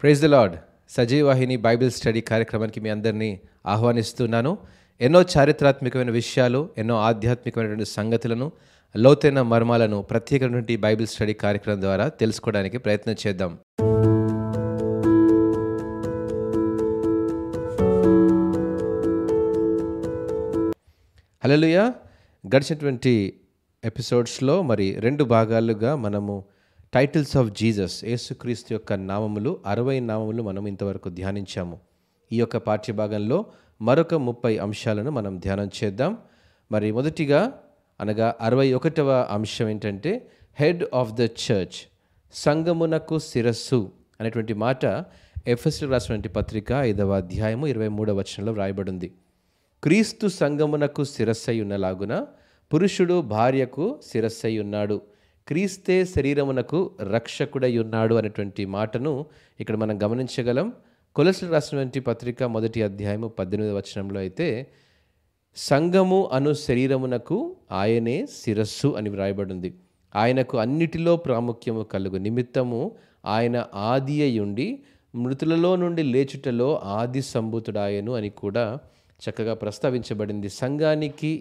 Praise the lord. Sajeevahini Bible study కార్యక్రమానికి మీ అందరినీ ఆహ్వానిస్తున్నాను. ఎన్నో చారిత్రాత్మకమైన విషయాలు, ఎన్నో ఆధ్యాత్మికమైనటువంటి సంగతులను, లోతైన మర్మాలను ప్రత్యేకమైనటువంటి బైబిల్ స్టడీ కార్యక్రమం ద్వారా తెలుసుకోవడానికి ప్రయత్నం చేద్దాం. హల్లెలూయా. గడిచినటువంటి ఎపిసోడ్స్లో మరి 2 భాగాలుగా మనము టైటిల్స్ ఆఫ్ జీసస్, యేసుక్రీస్తు యొక్క నామములు 60 నామములు మనం ఇంతవరకు ధ్యానించాము. ఈ యొక్క పాఠ్యభాగంలో మరొక 30 అంశాలను మనం ధ్యానం చేద్దాం. మరి మొదటిగా అనగా 61వ అంశం ఏంటంటే హెడ్ ఆఫ్ ద చర్చ్, సంఘమునకు శిరస్సు అనేటువంటి మాట ఎఫెసీయులకు రాసినటువంటి పత్రిక 5వ అధ్యాయము 23వ వచనంలో వ్రాయబడింది. క్రీస్తు సంఘమునకు శిరస్సై ఉన్నలాగున పురుషుడు భార్యకు శిరస్సై ఉన్నాడు, క్రీస్తే శరీరమునకు రక్షకుడై ఉన్నాడు అనేటువంటి మాటను ఇక్కడ మనం గమనించగలం. కొలస్సీలకు రాసినటువంటి పత్రిక 1వ అధ్యాయము 18వ వచనంలో అయితే సంఘము అను శరీరమునకు ఆయనే శిరస్సు అని వ్రాయబడింది. ఆయనకు అన్నిటిలో ప్రాముఖ్యము కలుగు నిమిత్తము ఆయన ఆది అయ్యుండి మృతులలో నుండి లేచుటలో ఆది సంభూతుడాయను అని కూడా చక్కగా ప్రస్తావించబడింది. సంఘానికి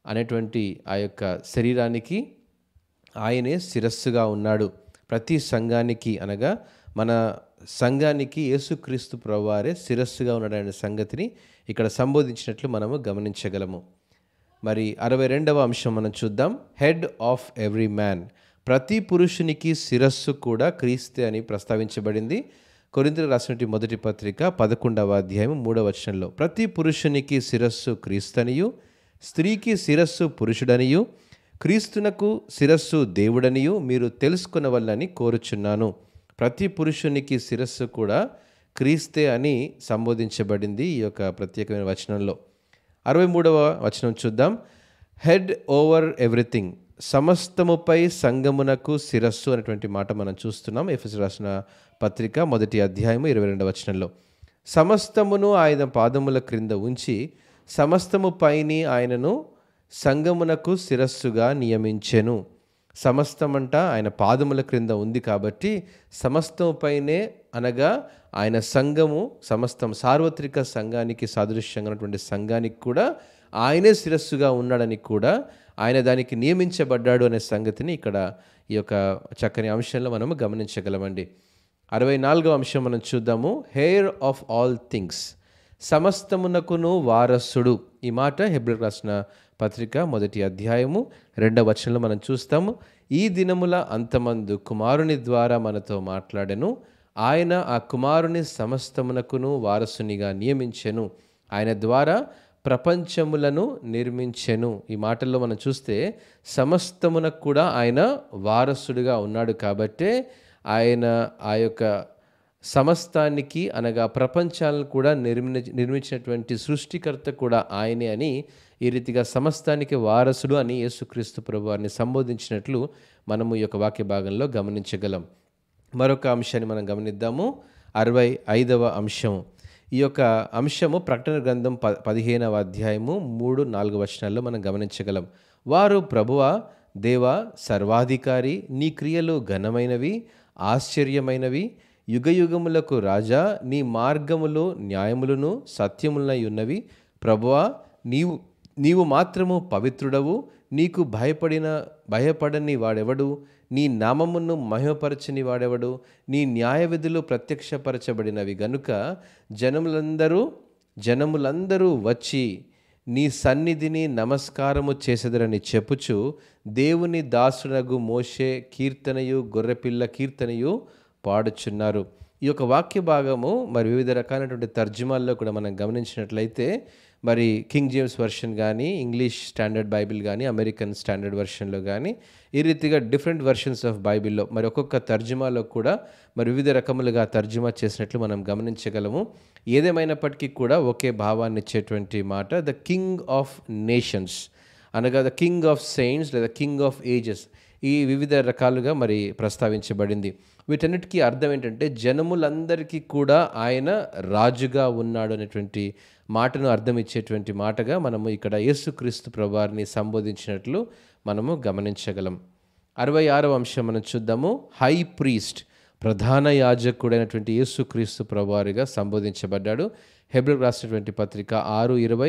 అనేటువంటి ఆ యొక్క శరీరానికి ఆయనే శిరస్సుగా ఉన్నాడు. ప్రతి సంఘానికి అనగా మన సంఘానికి యేసుక్రీస్తు ప్రభువారే శిరస్సుగా ఉన్నాడనే సంగతిని ఇక్కడ సంబోధించినట్లు మనము గమనించగలము. మరి 62వ అంశం మనం చూద్దాం. హెడ్ ఆఫ్ ఎవ్రీ మ్యాన్, ప్రతి పురుషునికి శిరస్సు కూడా క్రీస్తే అని ప్రస్తావించబడింది. కొరింథీయులకు రాసినటువంటి మొదటి పత్రిక 11వ అధ్యాయం 3వ వచనంలో ప్రతి పురుషునికి శిరస్సు క్రీస్తనియు, స్త్రీకి శిరస్సు పురుషుడనియు, క్రీస్తునకు శిరస్సు దేవుడనియు మీరు తెలుసుకొనవలెనని కోరుచున్నాను. ప్రతి పురుషునికి శిరస్సు కూడా క్రీస్తే అని సంబోధించబడింది ఈ యొక్క ప్రత్యేకమైన వచనంలో. 63వ వచనం చూద్దాం. హెడ్ ఓవర్ ఎవ్రీథింగ్, సమస్తముపై సంఘమునకు శిరస్సు అనేటువంటి మాట మనం చూస్తున్నాం. ఎఫెసీయులకు రాసిన పత్రిక 1వ అధ్యాయము 22వ వచనంలో సమస్తమును ఆయన పాదముల క్రింద ఉంచి సమస్తము పైని ఆయనను సంఘమునకు శిరస్సుగా నియమించెను. సమస్తమంట ఆయన పాదముల క్రింద ఉంది కాబట్టి సమస్తము పైనే అనగా ఆయన సంఘము, సమస్తం సార్వత్రిక సంఘానికి సాదృశ్యంగా ఉన్నటువంటి సంఘానికి కూడా ఆయనే శిరస్సుగా ఉన్నాడని కూడా ఆయన దానికి నియమించబడ్డాడు అనే సంగతిని ఇక్కడ ఈ యొక్క చక్కని అంశంలో మనము గమనించగలమండి. 64వ అంశం మనం చూద్దాము. హెయిర్ ఆఫ్ ఆల్ థింగ్స్, సమస్తమునకును వారసుడు. ఈ మాట హెబ్రీయులకు రాసిన పత్రిక 1వ అధ్యాయము 2వ వచనంలో మనం చూస్తాము. ఈ దినముల అంతమందు కుమారుని ద్వారా మనతో మాట్లాడెను, ఆయన ఆ కుమారుని సమస్తమునకును వారసునిగా నియమించెను, ఆయన ద్వారా ప్రపంచములను నిర్మించెను. ఈ మాటల్లో మనం చూస్తే సమస్తమునకు కూడా ఆయన వారసుడిగా ఉన్నాడు కాబట్టే ఆయన ఆ యొక్క సమస్తానికి అనగా ప్రపంచాలను కూడా నిర్మించినటువంటి సృష్టికర్త కూడా ఆయనే అని ఈ రీతిగా సమస్తానికి వారసుడు అని యేసుక్రీస్తు ప్రభువారిని సంబోధించినట్లు మనము ఈ యొక్క వాక్య భాగంలో గమనించగలం. మరొక అంశాన్ని మనం గమనిద్దాము. 65వ అంశం. ఈ యొక్క అంశము ప్రకటన గ్రంథం 15వ అధ్యాయము 3-4 వచనాల్లో మనం గమనించగలం. వారు ప్రభువా, దేవా, సర్వాధికారి, నీ క్రియలు ఘనమైనవి, ఆశ్చర్యమైనవి, యుగయుగములకు రాజా, నీ మార్గములు న్యాయములను సత్యములనై ఉన్నవి. ప్రభువా, నీవు మాత్రము పవిత్రుడవు, నీకు భయపడని వాడెవడు, నీ నామమును మహిమపరచని వాడెవడు, నీ న్యాయ విధులు ప్రత్యక్షపరచబడినవి గనుక జనములందరూ వచ్చి నీ సన్నిధిని నమస్కారము చేసెదరని చెప్పుచు దేవుని దాసునగు మోషే కీర్తనయు గొర్రెపిల్ల కీర్తనయు పాడుచున్నారు. ఈ యొక్క వాక్య భాగము మరి వివిధ రకాలైనటువంటి తర్జుమాల్లో కూడా మనం గమనించినట్లయితే మరి కింగ్ జేమ్స్ వర్షన్ కానీ, ఇంగ్లీష్ స్టాండర్డ్ బైబిల్ కానీ, అమెరికన్ స్టాండర్డ్ వర్షన్లో కానీ ఈ రీతిగా డిఫరెంట్ వర్షన్స్ ఆఫ్ బైబిల్లో మరి ఒక్కొక్క తర్జుమాలో కూడా మరి వివిధ రకములుగా తర్జుమా చేసినట్లు మనం గమనించగలము. ఏదేమైనప్పటికీ కూడా ఒకే భావాన్ని ఇచ్చేటువంటి మాట ద కింగ్ ఆఫ్ నేషన్స్ అనగా ద కింగ్ ఆఫ్ సెయింట్స్ లేదా కింగ్ ఆఫ్ ఏజెస్, ఈ వివిధ రకాలుగా మరి ప్రస్తావించబడింది. వీటన్నిటికీ అర్థం ఏంటంటే జనములందరికీ కూడా ఆయన రాజుగా ఉన్నాడు అనేటువంటి మాటను అర్థం ఇచ్చేటువంటి మాటగా మనము ఇక్కడ యేసుక్రీస్తు ప్రభువారిని సంబోధించినట్లు మనము గమనించగలం. 66వ అంశం మనం చూద్దాము. హై ప్రీస్ట్, ప్రధాన యాజకుడైనటువంటి యేసుక్రీస్తు ప్రభువారిగా సంబోధించబడ్డాడు. హెబ్రీయులకు రాసినటువంటి పత్రిక 6:20,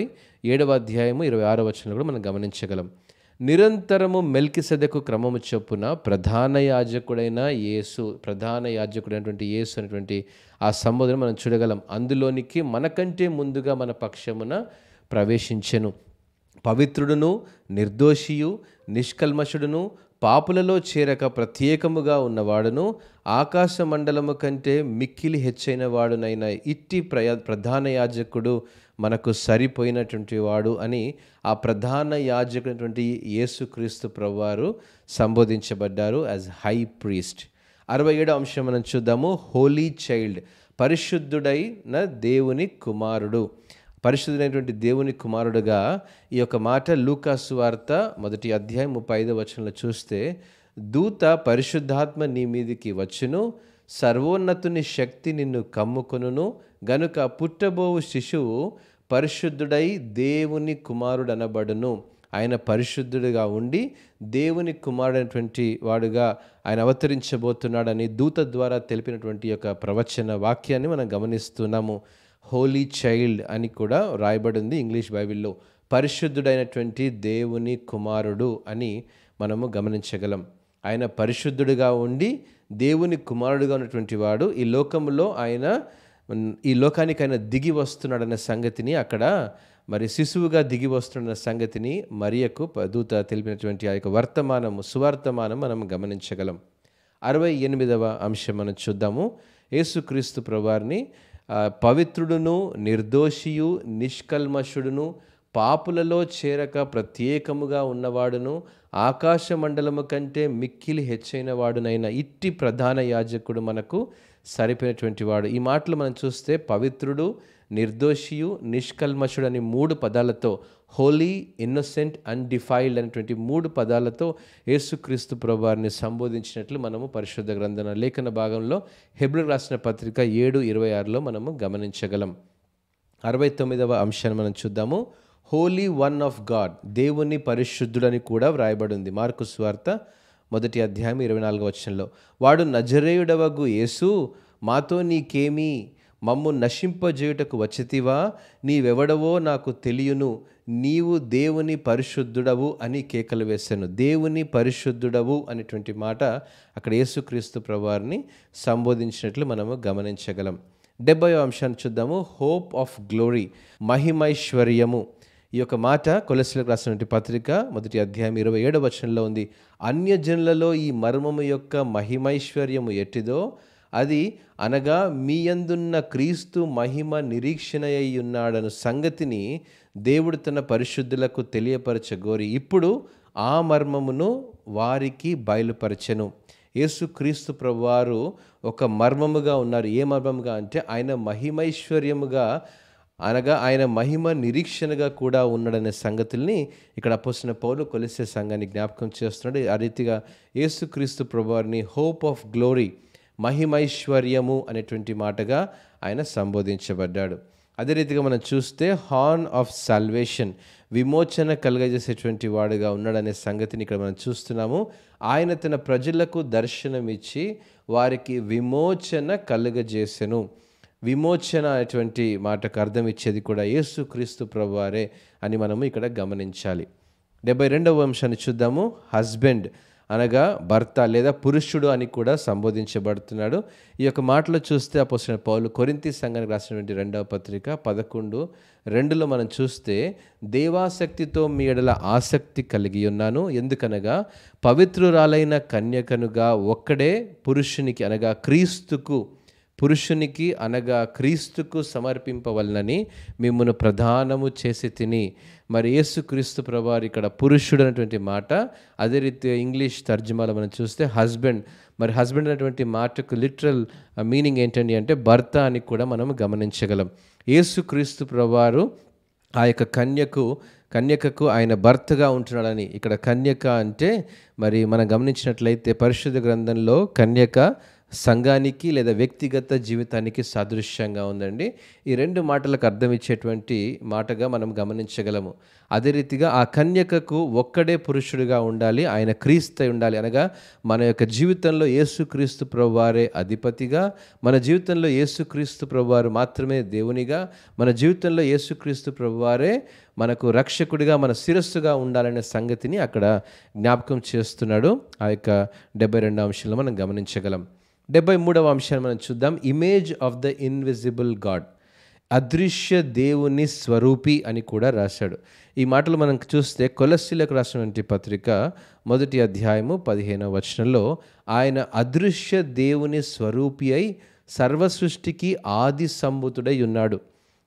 7వ అధ్యాయము 26వ వచనంలో కూడా మనం గమనించగలం. నిరంతరము మెల్కిసెదెకు క్రమము చొప్పున ప్రధాన యాజకుడైనటువంటి యేసు అనేటువంటి ఆ సంబోధన మనం చూడగలం. అందులోనికి మనకంటే ముందుగా మన పక్షమున ప్రవేశించెను. పవిత్రుడును, నిర్దోషియు, నిష్కల్మషుడును, పాపులలో చేరక ప్రత్యేకముగా ఉన్నవాడును, ఆకాశ మండలము కంటే మిక్కిలి హెచ్చైన వాడునైన ఇట్టి ప్రధాన యాజకుడు మనకు సరిపోయినటువంటి వాడు అని ఆ ప్రధాన యాజకుడైనటువంటి యేసుక్రీస్తు ప్రభువారు సంబోధించబడ్డారు యాజ్ హై ప్రీస్ట్. 67వ అంశం మనం చూద్దాము. హోలీ చైల్డ్, పరిశుద్ధుడైన దేవుని కుమారుడు. పరిశుద్ధుడైనటువంటి దేవుని కుమారుడుగా ఈ యొక్క మాట లూకా సువార్త 1వ అధ్యాయం 35వ వచనంలో చూస్తే, దూత పరిశుద్ధాత్మ నీ మీదికి వచ్చును, సర్వోన్నతుని శక్తి నిన్ను కమ్ముకొనును, గనుక పుట్టబోవు శిశువు పరిశుద్ధుడై దేవుని కుమారుడు అనబడును. ఆయన పరిశుద్ధుడిగా ఉండి దేవుని కుమారుడైనటువంటి వాడుగా ఆయన అవతరించబోతున్నాడని దూత ద్వారా తెలిపినటువంటి యొక్క ప్రవచన వాక్యాన్ని మనం గమనిస్తున్నాము. హోలీ చైల్డ్ అని కూడా రాయబడింది ఇంగ్లీష్ బైబిల్లో. పరిశుద్ధుడైనటువంటి దేవుని కుమారుడు అని మనము గమనించగలం. ఆయన పరిశుద్ధుడిగా ఉండి దేవుని కుమారుడుగా ఉన్నటువంటి వాడు ఈ లోకానికి ఆయన దిగి వస్తున్నాడన్న సంగతిని, అక్కడ మరి శిశువుగా దిగి వస్తున్న సంగతిని మరియకు దూత తెలిపినటువంటి ఆ యొక్క సువర్తమానం మనం గమనించగలం. 68వ అంశం మనం చూద్దాము. యేసుక్రీస్తు ప్రభువారిని పవిత్రుడును, నిర్దోషియు, నిష్కల్మషుడును, పాపులలో చేరక ప్రత్యేకముగా ఉన్నవాడును, ఆకాశ మండలము కంటే మిక్కిలి హెచ్చైన వాడునైన ఇట్టి ప్రధాన యాజకుడు మనకు సరిపోయినటువంటి వాడు. ఈ మాటలు మనం చూస్తే పవిత్రుడు, నిర్దోషియు, నిష్కల్మషుడు అని 3 పదాలతో, హోలీ, ఇన్నోసెంట్, అన్డిఫైల్డ్ అనేటువంటి 3 పదాలతో యేసుక్రీస్తు ప్రభువారిని సంబోధించినట్లు మనము పరిశుద్ధ గ్రంథ లేఖన భాగంలో హెబ్రీయులకు రాసిన పత్రిక 7:26లో మనము గమనించగలం. 69వ అంశాన్ని మనం చూద్దాము. హోలీ వన్ ఆఫ్ గాడ్, దేవుని పరిశుద్ధుడని కూడా వ్రాయబడింది మార్కు సువార్త 1వ అధ్యాయం 24వ వచనంలో. వాడు నజరేయుడవగు యేసు, మాతో నీకేమీ, మమ్ము నశింపజేయుటకు వచ్చితివా? నీవెవడవో నాకు తెలియను, నీవు దేవుని పరిశుద్ధుడవు అని కేకలు వేశాను. దేవుని పరిశుద్ధుడవు అనేటువంటి మాట అక్కడ యేసుక్రీస్తు ప్రభువారిని సంబోధించినట్లు మనము గమనించగలం. 70వ అంశాన్ని చూద్దాము. హోప్ ఆఫ్ గ్లోరీ, మహిమైశ్వర్యము. ఈ యొక్క మాట కొలస్సీలకు రాసినటువంటి పత్రిక 1వ అధ్యాయం 27వ వచనంలో ఉంది. అన్యజనులలో ఈ మర్మము యొక్క మహిమైశ్వర్యము ఎట్టిదో అది అనగా మీ యందున్న క్రీస్తు మహిమ నిరీక్షణయ్యి ఉన్నాడను సంగతిని దేవుడు తన పరిశుద్ధులకు తెలియపరచగోరి ఇప్పుడు ఆ మర్మమును వారికి బయలుపరచెను. యేసుక్రీస్తు ప్రభువారు ఒక మర్మముగా ఉన్నారు. ఏ మర్మముగా అంటే ఆయన మహిమైశ్వర్యముగా, అనగా ఆయన మహిమ నిరీక్షణగా కూడా ఉన్నాడనే సంగతుల్ని ఇక్కడ అపోస్తలుడైన పౌలు కొలస్సే సంఘాన్ని జ్ఞాపకం చేస్తున్నాడు. ఆ రీతిగా యేసుక్రీస్తు ప్రభువారిని హోప్ ఆఫ్ గ్లోరీ, మహిమైశ్వర్యము అనేటువంటి మాటగా ఆయన సంబోధించబడ్డాడు. అదే రీతిగా మనం చూస్తే హార్న్ ఆఫ్ సాల్వేషన్, విమోచన కలుగజేసేటువంటి వాడుగా ఉన్నాడనే సంగతిని ఇక్కడ మనం చూస్తున్నాము. ఆయన తన ప్రజలకు దర్శనమిచ్చి వారికి విమోచన కలుగజేసెను. విమోచన అనేటువంటి మాటకు అర్థం ఇచ్చేది కూడా యేసుక్రీస్తు ప్రభువారే అని మనము ఇక్కడ గమనించాలి. 72వ అంశాన్ని చూద్దాము. హస్బెండ్ అనగా భర్త లేదా పురుషుడు అని కూడా సంబోధించబడుతున్నాడు. ఈ యొక్క మాటలో చూస్తే అపోస్తలుడైన పౌలు కొరింథీ సంఘానికి రాసినటువంటి 2వ పత్రిక 11:2లో మనం చూస్తే, దేవాసక్తితో మీ ఎడల ఆసక్తి కలిగి ఉన్నాను, ఎందుకనగా పవిత్రురాలైన కన్యకనుగా ఒక్కడే పురుషునికి అనగా క్రీస్తుకు సమర్పింపవలనని మిమ్మును ప్రధానము చేసి తిని. మరి యేసుక్రీస్తు ప్రభువారు ఇక్కడ పురుషుడు అనేటువంటి మాట, అదే రీతి ఇంగ్లీష్ తర్జుమాలో మనం చూస్తే హస్బెండ్. మరి హస్బెండ్ అనేటువంటి మాటకు లిటరల్ మీనింగ్ ఏంటండి అంటే భర్త అని కూడా మనం గమనించగలం. యేసుక్రీస్తు ప్రభువారు ఆ యొక్క కన్యకకు ఆయన భర్తగా ఉంటున్నాడని. ఇక్కడ కన్యక అంటే మరి మనం గమనించినట్లయితే పరిశుద్ధ గ్రంథంలో కన్యక సంఘానికి లేదా వ్యక్తిగత జీవితానికి సాదృశ్యంగా ఉందండి. ఈ రెండు మాటలకు అర్థం ఇచ్చేటువంటి మాటగా మనం గమనించగలము. అదే రీతిగా ఆ కన్యకకు ఒక్కడే పురుషుడిగా ఉండాలి, ఆయన క్రీస్తు ఉండాలి. అనగా మన యొక్క జీవితంలో యేసుక్రీస్తు ప్రభువారే అధిపతిగా, మన జీవితంలో యేసుక్రీస్తు ప్రభువారు మాత్రమే దేవునిగా, మన జీవితంలో యేసుక్రీస్తు ప్రభువారే మనకు రక్షకుడిగా, మన శిరస్సుగా ఉండాలనే సంగతిని అక్కడ జ్ఞాపకం చేస్తున్నాడు. ఆ యొక్క 72వ అంశంలో మనం గమనించగలం. 73వ అంశాన్ని మనం చూద్దాం. Image of the invisible God, అదృశ్య దేవుని స్వరూపి అని కూడా రాశాడు. ఈ మాటలు మనం చూస్తే కొలస్సీలకు రాసినటువంటి పత్రిక 1వ అధ్యాయము 15వ వచనంలో ఆయన అదృశ్య దేవుని స్వరూపి అయి సర్వ సృష్టికి ఆది సంభూతుడై ఉన్నాడు.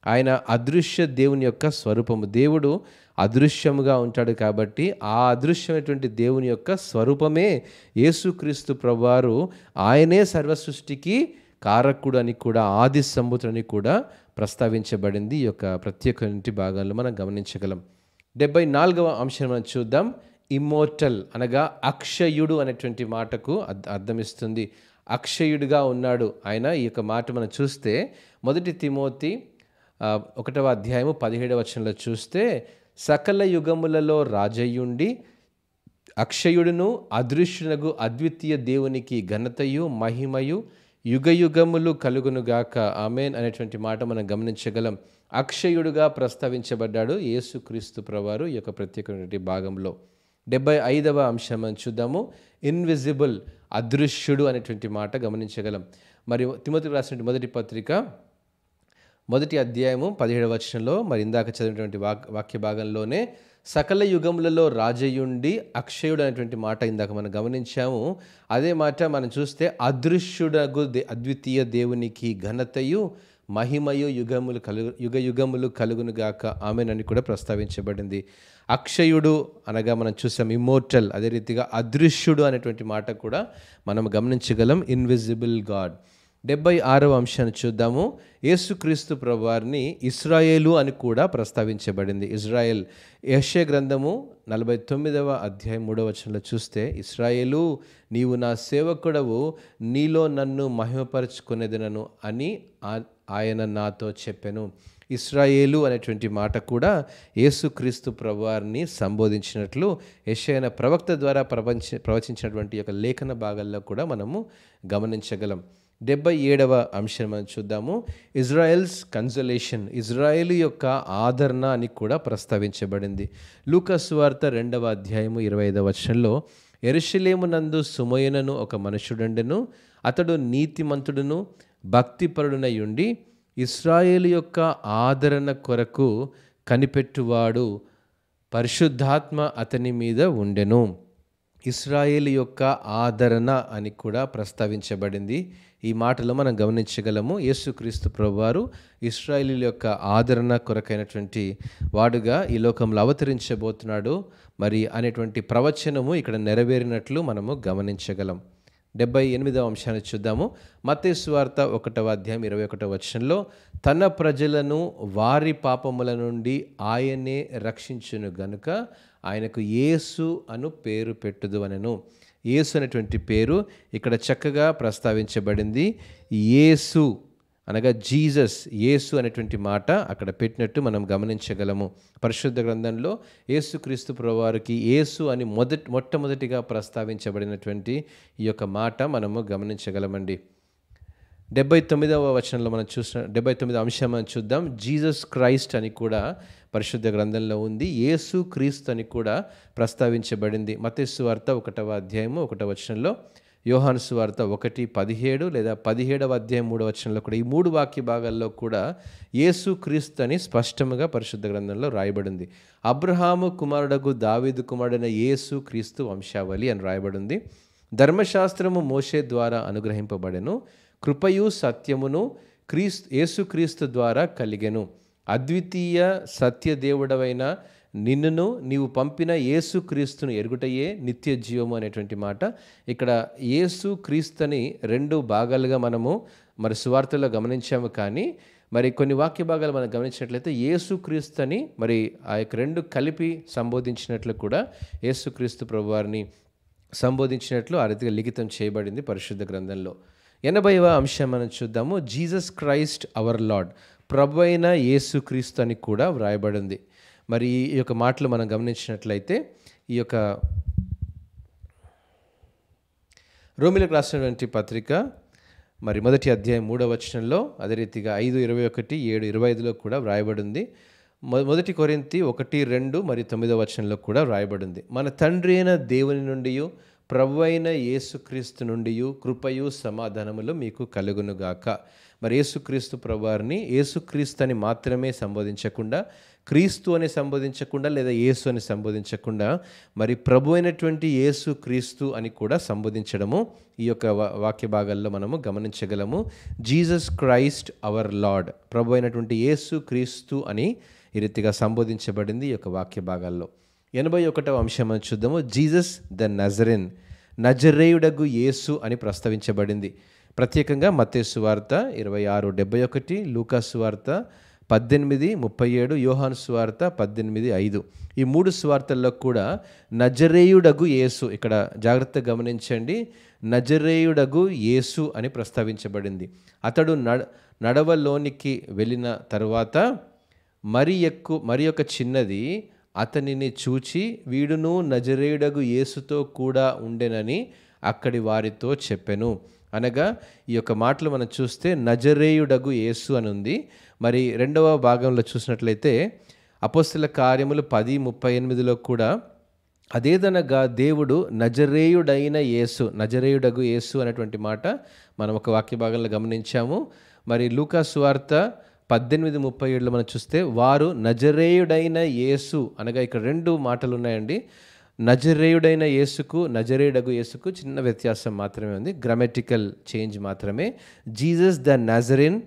ఆయన అదృశ్య దేవుని యొక్క స్వరూపము. దేవుడు అదృశ్యముగా ఉంటాడు కాబట్టి ఆ అదృశ్యమైనటువంటి దేవుని యొక్క స్వరూపమే యేసుక్రీస్తు ప్రభువారు. ఆయనే సర్వ సృష్టికి కారకుడు అని కూడా, ఆది సంభూతుడు అని కూడా ప్రస్తావించబడింది. ఈ యొక్క ప్రత్యేకమైన భాగాల్లో మనం గమనించగలం. 74వ అంశం మనం చూద్దాం. ఇమ్మోర్టల్ అనగా అక్షయుడు అనేటువంటి మాటకు అర్థమిస్తుంది. అక్షయుడిగా ఉన్నాడు ఆయన. ఈ యొక్క మాట మనం చూస్తే 1 తిమోతి 1వ అధ్యాయము 17వ వచనంలో చూస్తే, సకల యుగములలో రాజయ్యుండి అక్షయుడును అదృశ్యునగు అద్వితీయ దేవునికి ఘనతయు మహిమయు యుగయుగములు కలుగునుగాక ఆమేన్ అనేటువంటి మాట మనం గమనించగలం. అక్షయుడుగా ప్రస్తావించబడ్డాడు యేసుక్రీస్తు ప్రభువారు ఈ యొక్క ప్రత్యేకమైన భాగంలో. 75వ అంశం మనం చూద్దాము. ఇన్విజిబుల్, అదృశ్యుడు అనేటువంటి మాట గమనించగలం. మరి తిమోతికి రాసినటువంటి మొదటి పత్రిక 1వ అధ్యాయము 17వ వచనంలో మరి ఇందాక చదివినటువంటి వాక్య భాగంలోనే సకల యుగములలో రాజయుండి అక్షయుడు అనేటువంటి మాట ఇందాక మనం గమనించాము. అదే మాట మనం చూస్తే అదృశ్యుడగు అద్వితీయ దేవునికి ఘనతయు మహిమయు యుగయుగములు కలుగునుగాక ఆమేన్ అని కూడా ప్రస్తావించబడింది. అక్షయుడు అనగా మనం చూసాం ఇమ్మోర్టల్. అదే రీతిగా అదృశ్యుడు అనేటువంటి మాట కూడా మనం గమనించగలం. Invisible God. 76వ అంశాన్ని చూద్దాము. యేసుక్రీస్తు ప్రభువారిని ఇశ్రాయేలు అని కూడా ప్రస్తావించబడింది. ఇజ్రాయెల్. యెషయా గ్రంథము 49వ అధ్యాయం 3వ వచనంలో చూస్తే, ఇశ్రాయేలు నీవు నా సేవకుడవు, నీలో నన్ను మహిమపరచుకునేదనను అని ఆయన నాతో చెప్పెను. ఇశ్రాయేలు అనేటువంటి మాట కూడా యేసుక్రీస్తు ప్రభువారిని సంబోధించినట్లు యెషయా ప్రవక్త ద్వారా ప్రవచించినటువంటి యొక్క లేఖన భాగాల్లో కూడా మనము గమనించగలం. 77వ అంశం మనం చూద్దాము. ఇజ్రాయెల్స్ కన్సోలేషన్, ఇజ్రాయేలు యొక్క ఆదరణ అని కూడా ప్రస్తావించబడింది. లూకా సువార్త 2వ అధ్యాయము 25వ వచనంలో, యెరూషలేము నందు సుమయోనను ఒక మనుషుడుండెను, అతడు నీతిమంతుడును భక్తిపరుడునై ఉండి ఇశ్రాయేలు యొక్క ఆదరణ కొరకు కనిపెట్టువాడు, పరిశుద్ధాత్మ అతని మీద ఉండెను. ఇశ్రాయేలు యొక్క ఆదరణ అని కూడా ప్రస్తావించబడింది. ఈ మాటలో మనం గమనించగలము. యేసుక్రీస్తు ప్రభువారు ఇశ్రాయేలీయుల యొక్క ఆదరణ కొరకైనటువంటి వాడుగా ఈ లోకంలో అవతరించబోతున్నాడు మరి అనేటువంటి ప్రవచనము ఇక్కడ నెరవేరినట్లు మనము గమనించగలం. 78వ అంశాన్ని చూద్దాము. మత్తయి సువార్త 1వ అధ్యాయం 21వ వచనంలో, తన ప్రజలను వారి పాపముల నుండి ఆయనే రక్షించును గనుక ఆయనకు యేసు అను పేరు పెట్టుదు అనెను. యేసు అనేటువంటి పేరు ఇక్కడ చక్కగా ప్రస్తావించబడింది. యేసు అనగా జీసస్, యేసు అనేటువంటి మాట అక్కడ పెట్టినట్టు మనం గమనించగలము. పరిశుద్ధ గ్రంథంలో యేసుక్రీస్తు ప్రభువారికి యేసు అని మొట్టమొదటిగా ప్రస్తావించబడినటువంటి ఈ యొక్క మాట మనము గమనించగలమండి. 79వ వచనంలో మనం 79వ అంశం మనం చూద్దాం. జీసస్ క్రైస్ట్ అని కూడా పరిశుద్ధ గ్రంథంలో ఉంది. యేసు క్రీస్తు అని కూడా ప్రస్తావించబడింది. మత్తయి సువార్త 1వ అధ్యాయము 1వ వచనంలో, యోహాను సువార్త 1:17 లేదా 17వ అధ్యాయం 3వ వచనంలో కూడా, ఈ 3 వాక్య భాగాల్లో కూడా యేసు క్రీస్తు అని స్పష్టంగా పరిశుద్ధ గ్రంథంలో రాయబడింది. అబ్రహాము కుమారుడగు దావీదు కుమారుడైన యేసు క్రీస్తు వంశావళి అని రాయబడింది. ధర్మశాస్త్రము మోషే ద్వారా అనుగ్రహింపబడెను, కృపయు సత్యమును యేసుక్రీస్తు ద్వారా కలిగెను. అద్వితీయ సత్యదేవుడవైన నిన్నును నీవు పంపిన యేసుక్రీస్తును ఎరుగుటయే నిత్య జీవము అనేటువంటి మాట ఇక్కడ యేసు క్రీస్తుని 2 భాగాలుగా మనము మరి సువార్తలో గమనించాము. కానీ మరి కొన్ని వాక్య భాగాలు మనం గమనించినట్లయితే యేసుక్రీస్తు అని మరి ఆ యొక్క 2 కలిపి సంబోధించినట్లు కూడా యేసుక్రీస్తు ప్రభువారిని సంబోధించినట్లు ఆ రీతిగా లిఖితం చేయబడింది పరిశుద్ధ గ్రంథంలో. 80వ అంశం మనం చూద్దాము. జీసస్ క్రైస్ట్ అవర్ లార్డ్, ప్రభు అయిన యేసుక్రీస్తు అని కూడా వ్రాయబడింది. మరి ఈ యొక్క మాటలు మనం గమనించినట్లయితే ఈ యొక్క రోమిలకు రాసినటువంటి పత్రిక మరి 1వ అధ్యాయం 3వ వచనంలో, అదే రీతిగా 5:21, 7:25లో కూడా వ్రాయబడింది. 1 కొరింథీ 1:2 మరియు 9వ వచనంలో కూడా వ్రాయబడింది. మన తండ్రి అయిన దేవుని నుండి, ప్రభు అయిన యేసుక్రీస్తు నుండి కృపయు సమాధానములు మీకు కలుగునుగాక. మరి యేసుక్రీస్తు ప్రభువారిని యేసుక్రీస్తు అని మాత్రమే సంబోధించకుండా, క్రీస్తు అని సంబోధించకుండా, లేదా యేసు అని సంబోధించకుండా, మరి ప్రభు అయినటువంటి యేసు క్రీస్తు అని కూడా సంబోధించడము ఈ యొక్క వాక్య భాగాల్లో మనము గమనించగలము. జీసస్ క్రైస్ట్ అవర్ లార్డ్, ప్రభు అయినటువంటి యేసు క్రీస్తు అని ఈ రీతిగా సంబోధించబడింది ఈ యొక్క వాక్య భాగాల్లో. 81వ అంశం మనం చూద్దాము. జీసస్ ద నజరేన్, నజరేయుడగు యేసు అని ప్రస్తావించబడింది. ప్రత్యేకంగా మత్తయి సువార్త 26:71, లూకా సువార్త 18:37, యోహాను సువార్త 18:5. ఈ 3 సువార్తల్లో కూడా నజరేయుడగు యేసు, ఇక్కడ జాగ్రత్తగా గమనించండి, నజరేయుడగు యేసు అని ప్రస్తావించబడింది. అతడు నడవలోనికి వెళ్ళిన తరువాత మరి ఒక చిన్నది అతనిని చూచి, వీడును నజరేయుడగు యేసుతో కూడా ఉండెనని అక్కడి వారితో చెప్పెను. అనగా ఈ యొక్క మాటలు మనం చూస్తే నజరేయుడగు యేసు అని ఉంది. మరి 2వ భాగంలో చూసినట్లయితే అపోస్తల కార్యములు 10:38లో కూడా అదేదనగా దేవుడు నజరేయుడైన యేసు, నజరేయుడగు యేసు అనేటువంటి మాట మనం ఒక వాక్య భాగంలో గమనించాము. మరి లూకా సువార్త 18:37లో మనం చూస్తే వారు నజరేయుడైన యేసు, అనగా ఇక్కడ 2 మాటలు ఉన్నాయండి. నజరేయుడైన యేసుకు, నజరేయుడగు యేసుకు చిన్న వ్యత్యాసం మాత్రమే ఉంది, గ్రామటికల్ చేంజ్ మాత్రమే. జీసస్ ద నజరేన్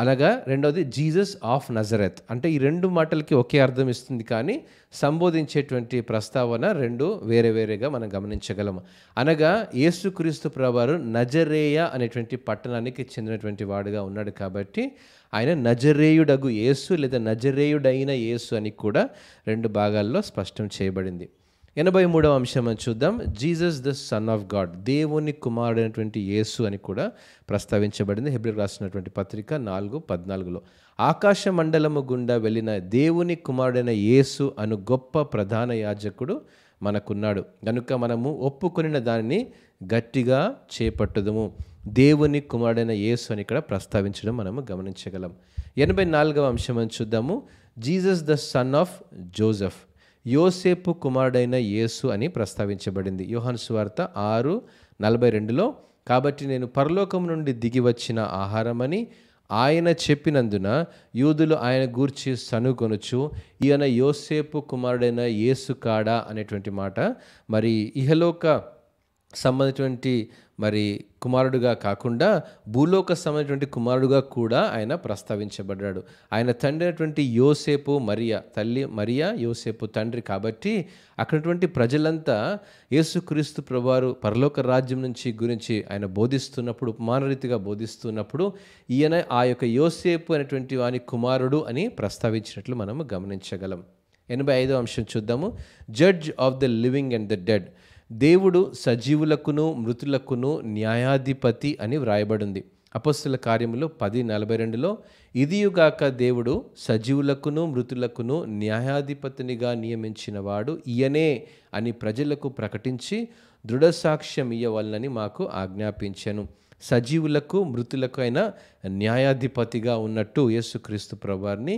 అనగా రెండవది జీసస్ ఆఫ్ నజరెత్. అంటే ఈ 2 మాటలకి ఒకే అర్థం ఇస్తుంది, కానీ సంబోధించేటువంటి ప్రస్తావన 2 వేరే వేరేగా మనం గమనించగలము. అనగా యేసుక్రీస్తు ప్రభువారు నజరేయ అనేటువంటి పట్టణానికి చెందినటువంటి వాడుగా ఉన్నాడు కాబట్టి ఆయన నజరేయుడగు యేసు లేదా నజరేయుడైన యేసు అని కూడా 2 భాగాల్లో స్పష్టం చేయబడింది. 83వ అంశం మనం చూద్దాం. Jesus the son of God, దేవుని కుమారుడైనటువంటి యేసు అని కూడా ప్రస్తావించబడింది. హెబ్రీయులకు రాసినటువంటి పత్రిక 4:14లో ఆకాశ మండలము గుండా వెళ్ళిన దేవుని కుమారుడైన యేసు అను గొప్ప ప్రధాన యాజకుడు మనకున్నాడు గనుక మనము ఒప్పుకొనిన దానిని గట్టిగా చేపట్టుదుము. దేవుని కుమారుడైన యేసు అని ఇక్కడ ప్రస్తావించడం మనము గమనించగలం. 84వ అంశం అని చూద్దాము. Jesus the son of Joseph, యోసేపు కుమారుడైన యేసు అని ప్రస్తావించబడింది. యోహాను సువార్త 6:42లో కాబట్టి నేను పరలోకం నుండి దిగి వచ్చిన ఆహారమని ఆయన చెప్పినందున యూదులు ఆయన గూర్చి సనుగొనుచు, ఈయన యోసేపు కుమారుడైన యేసు కాడా అనేటువంటి మాట మరి ఇహలోక సంబంధించినటువంటి మరి కుమారుడుగా కాకుండా భూలోక సంబంధించినటువంటి కుమారుడుగా కూడా ఆయన ప్రస్తావించబడ్డాడు. ఆయన తండ్రి అయినటువంటి యోసేపు మరియా, తల్లి మరియా యోసేపు తండ్రి కాబట్టి అక్కడటువంటి ప్రజలంతా యేసుక్రీస్తు ప్రభువారు పరలోక రాజ్యం గురించి ఆయన బోధిస్తున్నప్పుడు, ఉపమానరీతిగా బోధిస్తున్నప్పుడు ఈయన ఆ యొక్క యోసేపు అనేటువంటి వాని కుమారుడు అని ప్రస్తావించినట్లు మనము గమనించగలం. 85వ అంశం చూద్దాము. Judge of the living and the dead, దేవుడు సజీవులకును మృతులకును న్యాయాధిపతి అని వ్రాయబడింది. అపోస్తల కార్యములు 10:42లో ఇదియుగాక దేవుడు సజీవులకును మృతులకును న్యాయాధిపతినిగా నియమించిన వాడు ఈయనే అని ప్రజలకు ప్రకటించి దృఢసాక్ష్యం ఇయ్యవలనని మాకు ఆజ్ఞాపించెను. సజీవులకు మృతులకు అయిన న్యాయాధిపతిగా ఉన్నట్టు యేసుక్రీస్తు ప్రభువారిని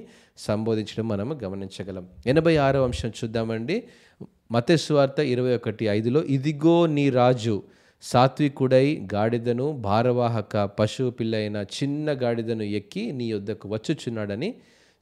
సంబోధించడం మనము గమనించగలం. 86వ అంశం చూద్దామండి. మత్తయి సువార్త 21:5లో ఇదిగో నీ రాజు సాత్వికుడై గాడిదను భారవాహక పశువు పిల్ల అయిన చిన్న గాడిదను ఎక్కి నీ యొద్దకు వచ్చుచున్నాడని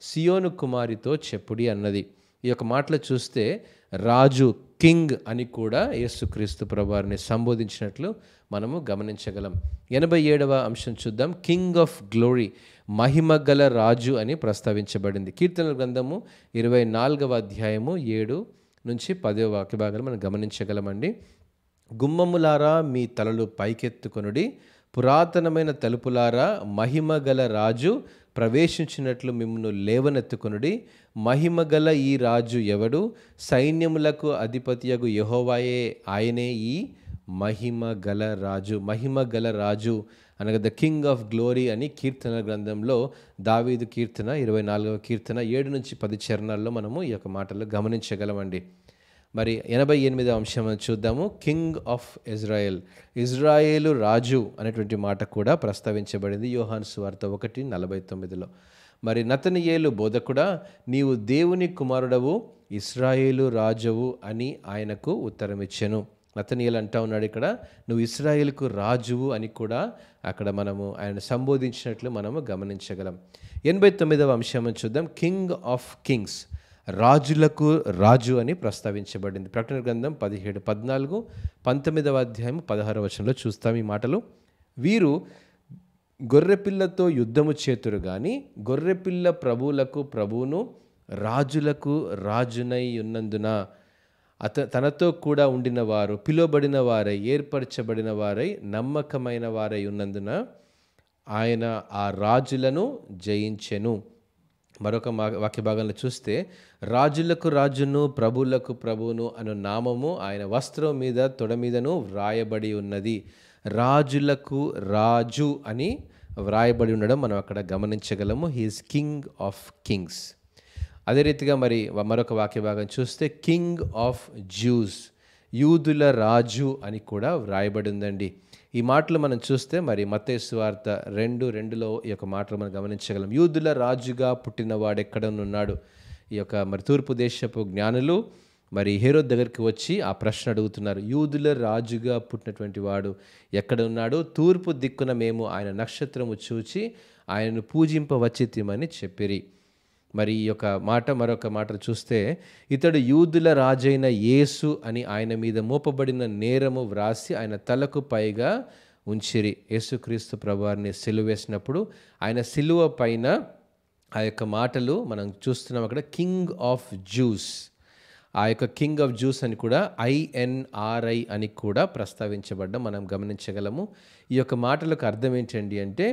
సియోను కుమారితో చెప్పుడి అన్నది. ఈ యొక్క మాటలు చూస్తే రాజు, కింగ్ అని కూడా యేసుక్రీస్తు ప్రభువారిని సంబోధించినట్లు మనము గమనించగలం. 87వ అంశం చూద్దాం. కింగ్ ఆఫ్ గ్లోరీ, మహిమ గల రాజు అని ప్రస్తావించబడింది. కీర్తనల గ్రంథము 24వ అధ్యాయము 7-10వ వాక్య భాగాలు మనం గమనించగలమండి. గుమ్మములారా మీ తలలు పైకెత్తుకొనుడి, పురాతనమైన తలుపులారా మహిమ గల రాజు ప్రవేశించినట్లు మిమ్మును లేవనెత్తుకొనుడి. మహిమగల ఈ రాజు ఎవడు? సైన్యములకు అధిపతియగు యెహోవాయే, ఆయనే ఈ మహిమ గల రాజు. మహిమ గల రాజు అనగా ద కింగ్ ఆఫ్ గ్లోరీ అని కీర్తన గ్రంథంలో దావీదు కీర్తన 24వ కీర్తన 7-10 చరణాల్లో మనము ఈ యొక్క మాటలు గమనించగలమండి. మరి 88వ అంశం చూద్దాము. కింగ్ ఆఫ్ ఇజ్రాయెల్, ఇజ్రాయేలు రాజు అనేటువంటి మాట కూడా ప్రస్తావించబడింది యోహాను సువార్త 1:49లో. మరి నతనయేలు బోధకుడా, నీవు దేవుని కుమారుడవు, ఇశ్రాయేలు రాజువు అని ఆయనకు ఉత్తరం ఇచ్చెను. నతనయేలు అంటా ఉన్నాడు ఇక్కడ, నువ్వు ఇశ్రాయేలుకు రాజువు అని కూడా అక్కడ మనము ఆయన సంబోధించినట్లు మనము గమనించగలం. 89వ అంశం చూద్దాం. కింగ్ ఆఫ్ కింగ్స్, రాజులకు రాజు అని ప్రస్తావించబడింది. ప్రకటన గ్రంథం 17:14, 19వ అధ్యాయం 16వ వచనంలో చూస్తాం ఈ మాటలు. వీరు గొర్రెపిల్లతో యుద్ధము చేతురు గాని గొర్రెపిల్ల ప్రభువులకు ప్రభువును రాజులకు రాజునై ఉన్నందున తనతో కూడా ఉండిన వారు పిలువబడిన వారై ఏర్పరచబడిన వారై నమ్మకమైన వారై ఉన్నందున ఆయన ఆ రాజులను జయించెను. మరొక వాక్య భాగంలో చూస్తే రాజులకు రాజును ప్రభువులకు ప్రభువును అను నామము ఆయన వస్త్రం మీద తొడ మీదను వ్రాయబడి ఉన్నది. రాజులకు రాజు అని వ్రాయబడి ఉండడం మనం అక్కడ గమనించగలము. He is king of kings. అదే రీతిగా మరి మరొక వాక్య భాగం చూస్తే కింగ్ ఆఫ్ జ్యూస్, యూదుల రాజు అని కూడా వ్రాయబడి ఉందండి. ఈ మాటలు మనం చూస్తే మరి మత్తయి సువార్త 2:2లో ఈ యొక్క మాటలు మనం గమనించగలం. యూదుల రాజుగా పుట్టినవాడు ఎక్కడనున్నాడు? ఈ యొక్క మరి తూర్పు దేశపు జ్ఞానులు మరి హేరోదు దగ్గరికి వచ్చి ఆ ప్రశ్న అడుగుతున్నారు. యూదుల రాజుగా పుట్టినటువంటి వాడు ఎక్కడ ఉన్నాడు? తూర్పు దిక్కున మేము ఆయన నక్షత్రము చూచి ఆయనను పూజింపవచ్చితిమని చెప్పిరి. మరి ఈ యొక్క మాట మరొక మాట చూస్తే ఇతడు యూదుల రాజైన యేసు అని ఆయన మీద మోపబడిన నేరము వ్రాసి ఆయన తలకు పైగా ఉంచిరి. యేసుక్రీస్తు ప్రభువారిని సిలువ వేసినప్పుడు ఆయన సిలువ పైన ఆ యొక్క మాటలు మనం చూస్తున్నాం అక్కడ, కింగ్ ఆఫ్ జ్యూస్. ఆ యొక్క కింగ్ ఆఫ్ జ్యూస్ అని కూడా INRI అని కూడా ప్రస్తావించబడ్డం మనం గమనించగలము. ఈ యొక్క మాటలకు అర్థం ఏంటండి అంటే,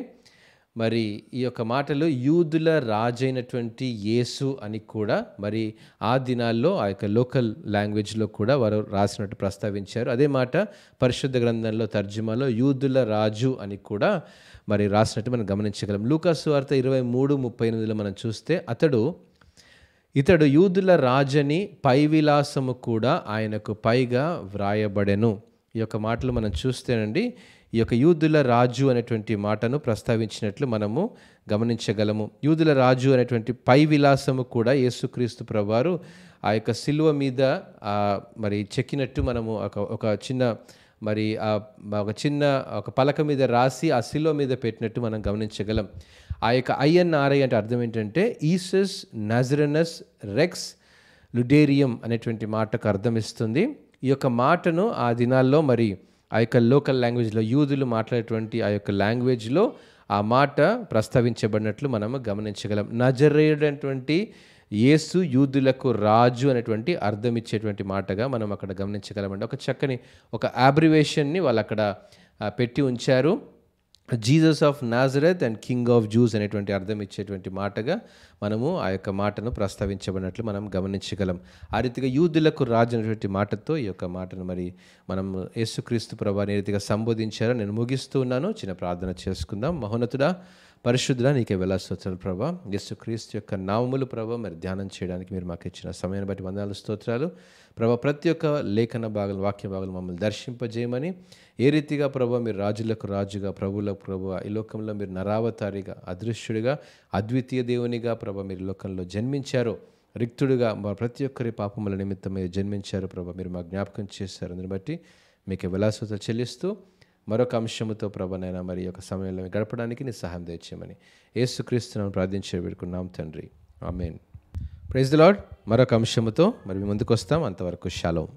మరి ఈ యొక్క మాటలు యూదుల రాజైనటువంటి యేసు అని కూడా మరి ఆ దినాల్లో ఆ యొక్క లోకల్ లాంగ్వేజ్లో కూడా వారు రాసినట్టు ప్రస్తావించారు. అదే మాట పరిశుద్ధ గ్రంథంలో తర్జుమాలో యూదుల రాజు అని కూడా మరి రాసినట్టు మనం గమనించగలం. లూకాసు సువార్త 23:38లో మనం చూస్తే ఇతడు యూదుల రాజని పై విలాసము కూడా ఆయనకు పైగా వ్రాయబడెను. ఈ యొక్క మాటలు మనం చూస్తేనండి ఈ యొక్క యూదుల రాజు అనేటువంటి మాటను ప్రస్తావించినట్లు మనము గమనించగలము. యూదుల రాజు అనేటువంటి పై విలాసము కూడా యేసుక్రీస్తు ప్రభువారు ఆ యొక్క సిలువ మీద మరి చెక్కినట్టు మనము ఒక చిన్న మరి ఒక పలక మీద రాసి ఆ సిలువ మీద పెట్టినట్టు మనం గమనించగలం. ఆ యొక్క INRI అంటే అర్థం ఏంటంటే ఈసస్ నజరనస్ రెక్స్ లుడేరియం అనేటువంటి మాటకు అర్థం ఇస్తుంది. ఈ యొక్క మాటను ఆ దినాల్లో మరి ఆ యొక్క లోకల్ లాంగ్వేజ్లో యూదులు మాట్లాడేటువంటి ఆ యొక్క లాంగ్వేజ్లో ఆ మాట ప్రస్తావించబడినట్లు మనము గమనించగలం. నజరేయుడైనటువంటి యేసు యూదులకు రాజు అనేటువంటి అర్థం ఇచ్చేటువంటి మాటగా మనం అక్కడ గమనించగలమండి. ఒక చక్కని ఒక అబ్రివేషన్ని వాళ్ళు అక్కడ పెట్టి ఉంచారు. Jesus of Nazareth and king of juice అనేటువంటి అర్థం ఇచ్చేటువంటి మాటగా మనము ఆ యొక్క మాటను ప్రస్తావించబడినట్లు మనం గమనించగలం. ఆ రీతిగా యూదులకు రాజు అనేటువంటి మాటతో ఈ యొక్క మాటను మరి మనం యేసుక్రీస్తు ప్రభువుని ఏ రీతిగా సంబోధించారో నేను ముగిస్తూ ఉన్నాను. చిన్న ప్రార్థన చేసుకుందాం. మహోన్నతుడా, పరిశుద్ధుడా, నీకే వేలా స్తోత్రాలు ప్రభా. యేసుక్రీస్తు యొక్క నామములు ప్రభా మరి ధ్యానం చేయడానికి మీరు మాకు ఇచ్చిన సమయాన్ని బట్టి వందనాలు స్తోత్రాలు ప్రభా. ప్రతి ఒక్క లేఖన భాగాలు వాక్య భాగాలు మమ్మల్ని దర్శింపజేయమని, ఏ రీతిగా ప్రభా మీరు రాజులకు రాజుగా ప్రభువులకు ప్రభు ఈ లోకంలో మీరు నరావతారిగా అదృశ్యుడిగా అద్వితీయ దేవునిగా ప్రభా మీరు లోకంలో జన్మించారో, రిక్తుడిగా ప్రతి ఒక్కరి పాపముల నిమిత్తం మీరు జన్మించారు ప్రభా. మీరు మా జ్ఞాపకం చేశారు. అందుని బట్టి మీకు విలాసత చెల్లిస్తూ మరొక అంశముతో ప్రభనైనా మరి యొక్క సమయంలో గడపడానికి నీ సహాయం దయచేయమని యేసుక్రీస్తును ప్రార్థించి వేడుకున్నాం తండ్రి. ఆమేన్. Praise the Lord. మరొక అంశముతో మరి ముందుకు వస్తాం. అంతవరకు షాలోమ్.